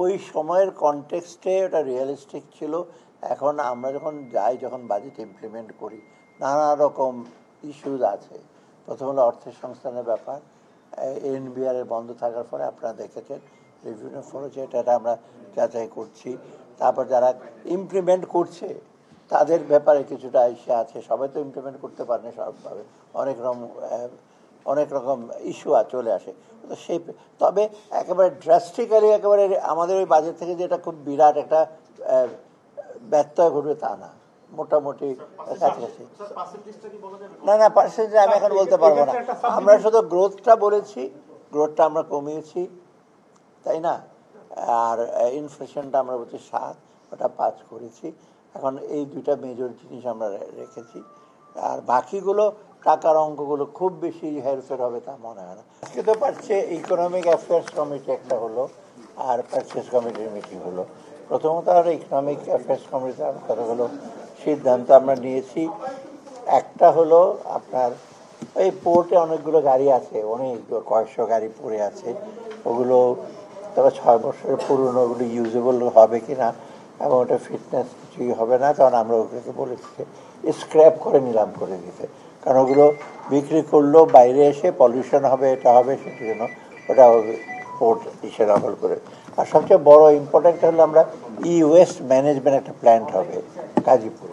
ওই সময়ের কনটেক্সটে ওটা রিয়েলিস্টিক ছিল। এখন আমরা যখন বাজেট ইমপ্লিমেন্ট করি, নানা রকম ইস্যুজ আছে। প্রথম হলো অর্থের সংস্থানের ব্যাপার। এনবিআর বন্ধ থাকার ফলে আপনারা দেখেছেন বিভিন্ন ফরজে এটা আমরা যাচাই করছি। তারপর যারা ইমপ্লিমেন্ট করছে তাদের ব্যাপারে কিছুটা ইস্যু আছে। সবাই তো ইমপ্লিমেন্ট করতে পারে না সবভাবে, অনেক রকম ইস্যু চলে আসে। তো সেই তবে একেবারে ড্রাস্টিক্যালি একেবারে আমাদের ওই বাজেট থেকে যে এটা খুব বিরাট একটা ব্যত্যয় ঘটবে তা না, মোটামুটি কাছাকাছি। না পার্সেন্টেজ আমি এখন বলতে পারবো না। আমরা শুধু গ্রোথটা বলেছি, গ্রোথটা আমরা কমিয়েছি, তাই না? আর ইনফ্লেশনটা আমরা বলছি 7, ওটা 5 করেছি। এখন এই দুইটা মেজর জিনিস আমরা রেখেছি। আর বাকিগুলো টাকার অঙ্কগুলো খুব বেশি হেরফের হবে তা মনে হয় না। আজকে তো পারছে ইকোনমিক অ্যাফেয়ার্স কমিটি একটা হলো, আর পারচেস কমিটির মিটিং হলো। প্রথমত আর ইকোনমিক অ্যাফেয়ার্স কমিটিতে কতগুলো সিদ্ধান্ত আমরা নিয়েছি। একটা হলো আপনার এই পোর্টে অনেকগুলো গাড়ি আছে, অনেক কয়েকশো গাড়ি পড়ে আছে, ওগুলো তবে 6 বছরের পুরনো, ওগুলো ইউজেবল হবে কি না এবং ওটা ফিটনেস কিছুই হবে না, তখন আমরা ওগুলোকে বলেছি স্ক্র্যাপ করে নিলাম করে দিতে। কারণ ওগুলো বিক্রি করলেও বাইরে এসে পলিউশন হবে, এটা হবে, সেটার জন্য ওটা পোর্ট দখল করে। আর সবচেয়ে বড় ইম্পর্টেন্ট হলো আমরা ওয়েস্ট ম্যানেজমেন্ট একটা প্ল্যান্ট হবে গাজীপুর।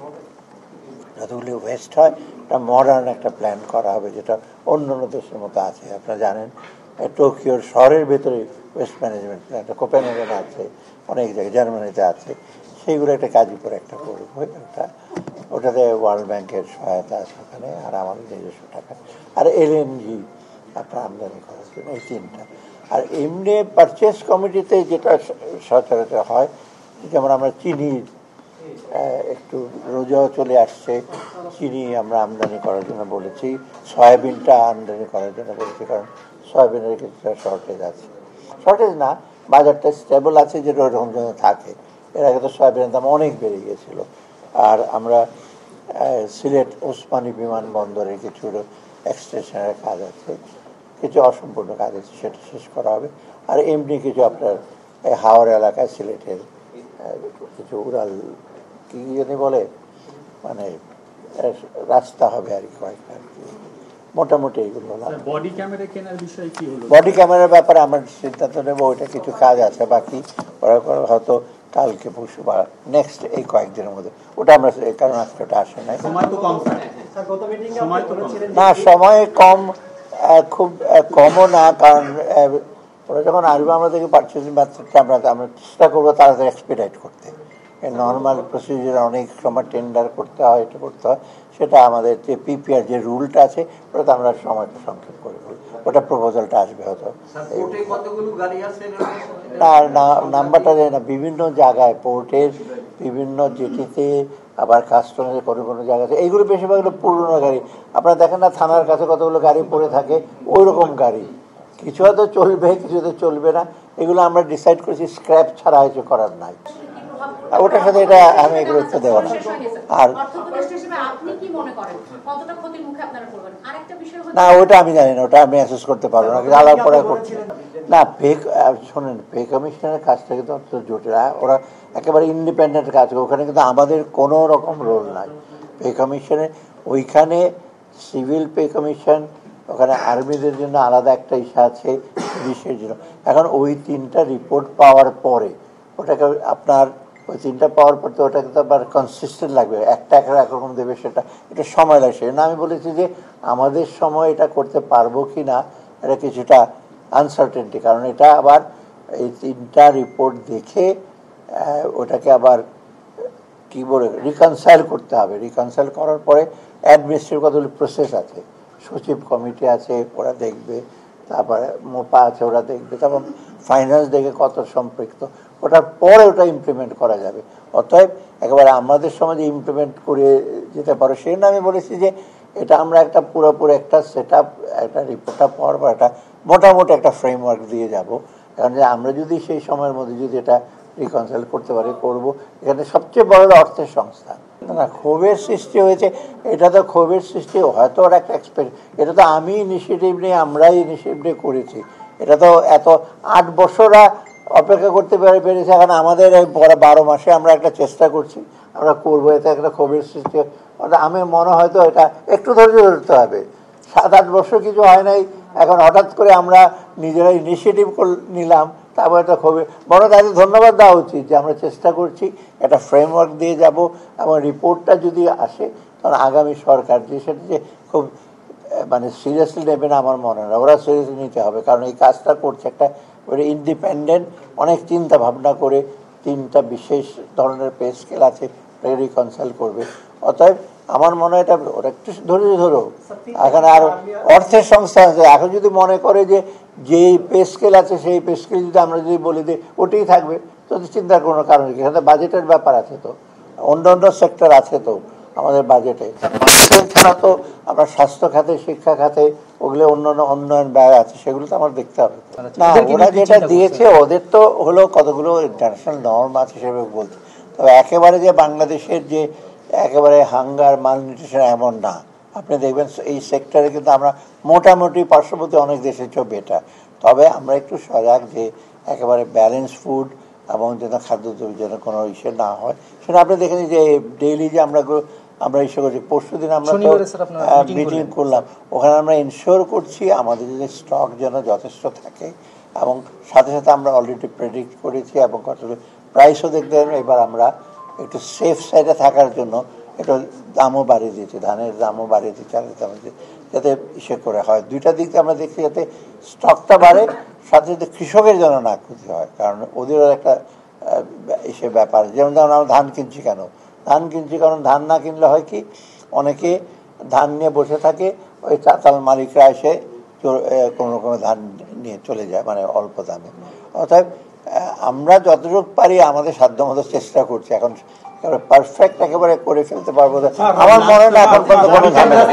যতগুলি ওয়েস্ট হয় একটা মডার্ন একটা প্ল্যান করা হবে, যেটা অন্য অন্য দেশের মতো আছে। আপনারা জানেন টোকিওর শহরের ভেতরে ওয়েস্ট ম্যানেজমেন্ট প্ল্যান্ট, কোপেনহেগেনে আছে, অনেক জায়গায় জার্মানিতে আছে। সেইগুলো একটা গাজীপুর একটা করবো। ওটাতে ওয়ার্ল্ড ব্যাংকের সহায়তা আছে ওখানে, আর আমাদের নিজস্ব টাকা, আর এলএনজি আপনার আমদানি করার জন্য, এই 3টা। আর এমনি পারচেস কমিটিতে যেটা সচরাচর হয়, যেমন আমরা চিনি একটু রোজাও চলে আসছে, চিনি আমরা আমদানি করার জন্য বলেছি। সয়াবিনটা আমদানি করার জন্য বলেছি, কারণ সয়াবিনের কিছুটা শর্টেজ আছে। শর্টেজ না, বাজারটা স্টেবল আছে, যেটা ওরকম জন্য থাকে। এর আগে তো সয়াবিনের দাম অনেক বেড়ে গিয়েছিল। আর আমরা সিলেট ওসমানী বিমানবন্দরের কিছু এক্সটেনশনের কাজ আছে, কিছু অসম্পূর্ণ কাজ আছে, সেটা শেষ করা হবে। আর এমনি কিছু আপনার হাওড় এলাকায় সিলেটের কিছু উড়াল কি জানি বলে, মানে রাস্তা হবে আর কি কয়েকটা, মোটামুটি এইগুলো হলো। বডি ক্যামেরা কেনার বিষয় কি হলো? বডি ক্যামেরার ব্যাপারে আমরা সিদ্ধান্ত নেব, ওইটা কিছু কাজ আছে বাকি, ওরা হয়তো কালকে পরশু বা নেক্সট এই কয়েকদিনের মধ্যে। ওটা আমরা কারণ আজকে ওটা আসে নাই, না সময় কম, খুব কমও না, কারণ ওরা যখন আসবে আমাদেরকে পারচেজিং বাচ্চাটা আমরা চেষ্টা করবো তাড়াতাড়ি এক্সপিডাইট করতে। নর্মাল প্রসিডিউর অনেক সময় টেন্ডার করতে হয়, এটা করতে হয়, সেটা আমাদের যে পিপিআর যে রুলটা আছে ওটা আমরা সময়টা সংক্ষেপ করে ফেলি। ওটা প্রপোজালটা আসবে হয়তো, না নাম্বারটা যায় না, বিভিন্ন জায়গায় পোর্টের বিভিন্ন জেটিতে, আবার কাস্টমারের কোনো কোনো জায়গাতে, এইগুলো বেশিরভাগ পুরনো গাড়ি। আপনারা দেখেন না থানার কাছে কতগুলো গাড়ি পড়ে থাকে, ওই রকম গাড়ি, কিছু হয়তো চলবে, কিছু হয়তো চলবে না। এগুলো আমরা ডিসাইড করেছি স্ক্র্যাপ ছাড়া হয়তো করার নাই, ওটার সাথে এটা আমি গুরুত্ব দেবো না। আর না ওটা আমি জানি না, ওটা আমি অ্যাসেস করতে পারবো না, আলাপ পরে করছি না। শোনেন, পে কমিশনের কাজটা কিন্তু অত জটিল, ওরা একেবারে ইন্ডিপেন্ডেন্ট কাজ করে, ওখানে কিন্তু আমাদের কোনো রকম রোল নাই। পে কমিশনে ওইখানে সিভিল পে কমিশন, ওখানে আর্মিদের জন্য আলাদা একটা ইস্যু আছে, পুলিশের জন্য। এখন ওই 3টা রিপোর্ট পাওয়ার পরে ওটাকে আপনার ওই 3টা পাওয়ার পর তো ওটাকে তো আবার কনসিস্টেন্ট লাগবে, একটা একরকম দেবে, সেটা এটা সময় লাগছে না। আমি বলেছি যে আমাদের সময় এটা করতে পারবো কি না, এটা কিছুটা আনসার্টেনটি, কারণ এটা আবার এই 3টা রিপোর্ট দেখে ওটাকে আবার কি বলে রিকনসাইল করতে হবে। রিকনসাইল করার পরে অ্যাডমিনিস্ট্রেটিভ কতগুলো প্রসেস আছে, সচিব কমিটি আছে, ওরা দেখবে, তারপরে মোপা আছে, ওরা দেখবে, তারপর ফাইন্যান্স দেখে কত সম্পৃক্ত, ওটার পরে ওটা ইমপ্লিমেন্ট করা যাবে। অতএব একেবারে আমাদের সমাজে ইমপ্লিমেন্ট করে যেতে পারো, সেই জন্য আমি বলেছি যে এটা আমরা একটা পুরোপুরি একটা সেট আপ, একটা রিপোর্টটা পাওয়ার পর একটা মোটামুটি একটা ফ্রেমওয়ার্ক দিয়ে যাব। কারণ যে আমরা যদি সেই সময়ের মধ্যে যদি এটা রিকনসাইল করতে পারি, করবো। এখানে সবচেয়ে বড় অর্থের সংস্থা না, ক্ষোভের সৃষ্টি হয়েছে, এটা তো ক্ষোভের সৃষ্টি হয়তো ওর একটা এটা তো আমি ইনিশিয়েটিভ নিয়ে, আমরাই ইনিশিয়েটিভ নিয়ে করেছি। এটা তো এত 8 বছর অপেক্ষা করতে পেরেছি। এখন আমাদের এই 12 মাসে আমরা একটা চেষ্টা করছি, আমরা করবো, এতে একটা ক্ষোভের সৃষ্টি। আমি মনে হয়তো এটা একটু ধৈর্য ধরতে হবে। 7-8 বছর কিছু হয় নাই, এখন হঠাৎ করে আমরা নিজেরা ইনিশিয়েটিভ নিলাম, তারপর একটা ক্ষোভে বড় তাদের ধন্যবাদ দেওয়া উচিত যে আমরা চেষ্টা করছি, একটা ফ্রেমওয়ার্ক দিয়ে যাব, এবং রিপোর্টটা যদি আসে তখন আগামী সরকার যে সেটা যে খুব মানে সিরিয়াসলি নেবে না আমার মনে হয়, ওরা সিরিয়াসলি নিতে হবে। কারণ এই কাজটা করছে একটা ইন্ডিপেন্ডেন্ট, অনেক চিন্তা ভাবনা করে 3টা বিশেষ ধরনের পে স্কেল আছে, রিকনসাইল করবে। অতএব আমার মনে হয় এটা ওরা একটু ধৈর্য ধরো। এখন আর অর্থের সংস্থা আছে, এখন যদি মনে করে যে যেই পে স্কেল আছে সেই পে স্কেল যদি আমরা যদি বলি দিই ওটাই থাকবে, তো চিন্তার কোনো কারণ নেই। এখানে বাজেটের ব্যাপার আছে, তো অন্য সেক্টর আছে তো আমাদের বাজেটে ছাড়া তো আমরা স্বাস্থ্য খাতে, শিক্ষা খাতে, ওগুলো অন্যান্য উন্নয়ন ব্যয় আছে, সেগুলো তো আমার দেখতে হবে না। ওরা যেটা দিয়েছে ওদের তো হলো কতগুলো ইন্টারন্যাশনাল নর্ম আছে সেভাবে বলতে। তবে একেবারে যে বাংলাদেশের যে একেবারে হাঙ্গার মালনিউট্রিশন এমন না। আপনি দেখবেন এই সেক্টরে কিন্তু আমরা মোটামুটি পার্শ্ববর্তী অনেক দেশের চেয়েও বেটার। তবে আমরা একটু সজাগ যে একেবারে ব্যালেন্স ফুড এবং যেন খাদ্য যেন কোনো ইসে না হয়। সেটা আপনি দেখেন যে ডেইলি যে আমরা ইস্যু করছি, পরশু দিন আমরা তো মিটিং করলাম, ওখানে আমরা ইনশিওর করছি আমাদের যে স্টক যেন যথেষ্ট থাকে, এবং সাথে সাথে আমরা অলরেডি প্রেডিক্ট করেছি এবং কতগুলো প্রাইসও দেখলেন। এবার আমরা একটু সেফ সাইডে থাকার জন্য একটু দামও বাড়িয়ে দিয়েছি, ধানের দামও বাড়িয়ে দিয়েছি, চালের দাম যাতে ইসে করে হয়। 2টা দিক আমরা দেখছি, যাতে স্টকটা বাড়ে, সাথে সাথে কৃষকের যেন না ক্ষতি হয়। কারণ ওদেরও একটা ইসে ব্যাপার। যেমন আমরা ধান কিনছি কেন, কারণ ধান না কিনলে হয় কি, অনেকে ধান নিয়ে বসে থাকে, ওই চাতাল মালিকরা এসে কোনো রকমের ধান নিয়ে চলে যায়, মানে অল্প দামে। অর্থাৎ আমরা যতটুকু পারি আমাদের সাধ্যমতো চেষ্টা করছি। এখন পারফেক্ট একেবারে করে ফেলতে পারবো আমার মনে হয় না এখন পর্যন্ত কোনো ঝামেলা।